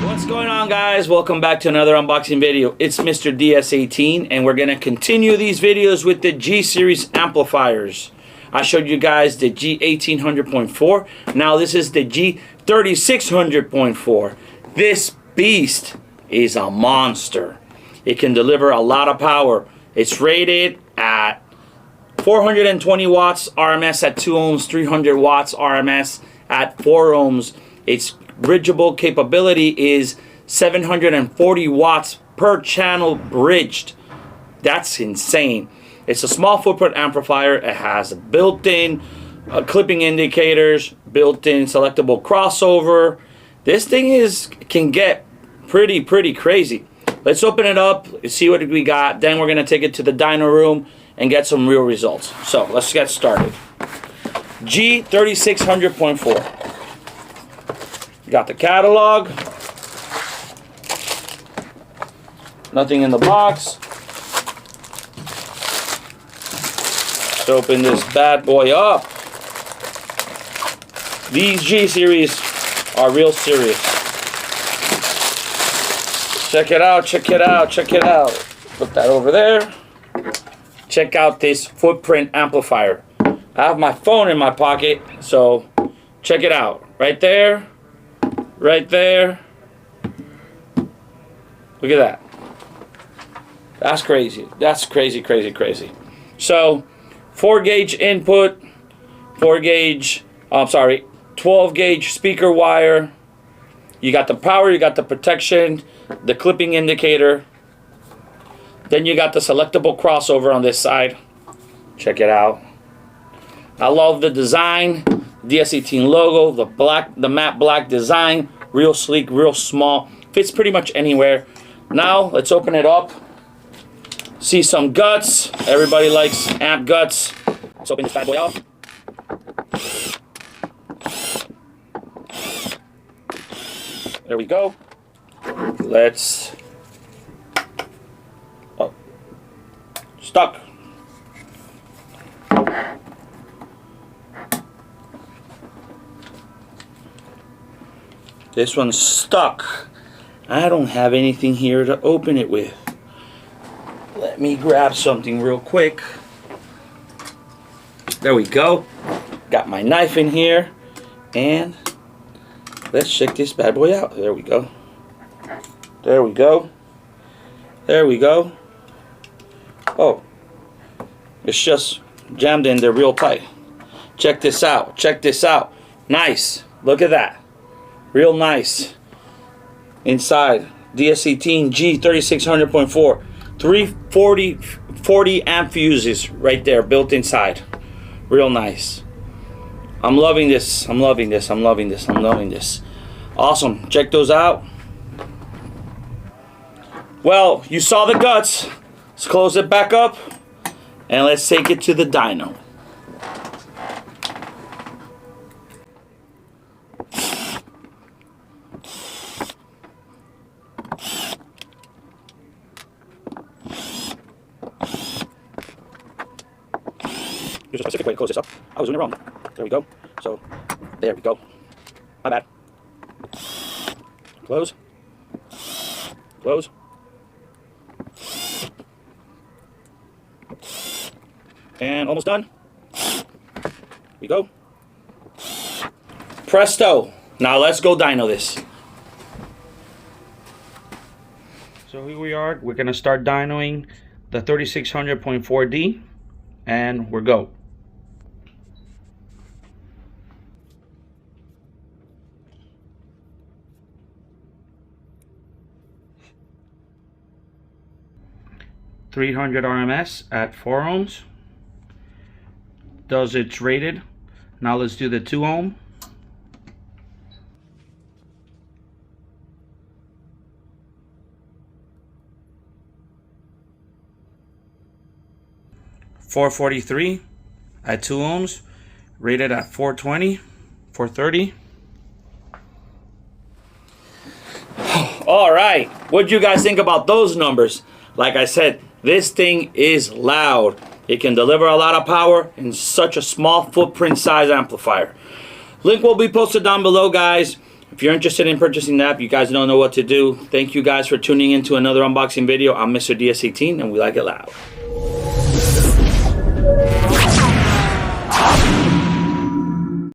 What's going on, guys? Welcome back to another unboxing video. It's Mr. Ds18, and we're going to continue these videos with the G series amplifiers. I showed you guys the G1800.4. Now this is the G3600.4. This beast is a monster. It can deliver a lot of power. It's rated at 420 watts RMS at 2 ohms, 300 watts RMS at 4 ohms. Its bridgeable capability is 740 watts per channel bridged. That's insane. It's a small footprint amplifier. It has built-in clipping indicators, built-in selectable crossover. This thing can get pretty crazy. Let's open it up, see what we got. Then we're gonna take it to the dyno room and get some real results. So let's get started. G3600.4. Got the catalog. Nothing in the box. Let's open this bad boy up. These G series are real serious. Check it out, check it out, check it out. Put that over there. Check out this footprint amplifier. I have my phone in my pocket, so check it out. Right there. Right there. Look at that. That's crazy. That's crazy. So 4 gauge input, 12 gauge speaker wire. You got the power, you got the protection, the clipping indicator. Then you got the selectable crossover on this side. Check it out. I love the design. Ds18 logo, the matte black design, real sleek, real small, fits pretty much anywhere. Now let's open it up. See some guts. Everybody likes amp guts. Let's open this bad boy up. There we go. Let's. Oh, stuck. This one's stuck. I don't have anything here to open it with. Let me grab something real quick. There we go. Got my knife in here. And let's check this bad boy out. There we go. There we go. There we go. Oh. It's just jammed in there real tight. Check this out. Check this out. Nice. Look at that. Real nice. Inside, Ds18 G3600.4, 340 amp fuses right there built inside. Real nice. I'm loving this. I'm loving this. I'm loving this. I'm loving this. Awesome. Check those out. Well, you saw the guts. Let's close it back up and let's take it to the dyno. There's a specific way to close this up. I was doing it wrong. There we go. So, there we go. My bad. Close. Close. And almost done. Here we go. Presto. Now let's go dyno this. So here we are. We're going to start dynoing the 3600.4D. And we're go. .300 RMS at 4 ohms. Does its rated. Now let's do the 2 ohm. .443 at 2 ohms, rated at 420, 430. All right, what do you guys think about those numbers? Like I said, this thing is loud. It can deliver a lot of power in such a small footprint size amplifier. Link will be posted down below, guys. If you're interested in purchasing the app, you guys don't know what to do. Thank you guys for tuning in to another unboxing video. I'm Mr. Ds18, and we like it loud.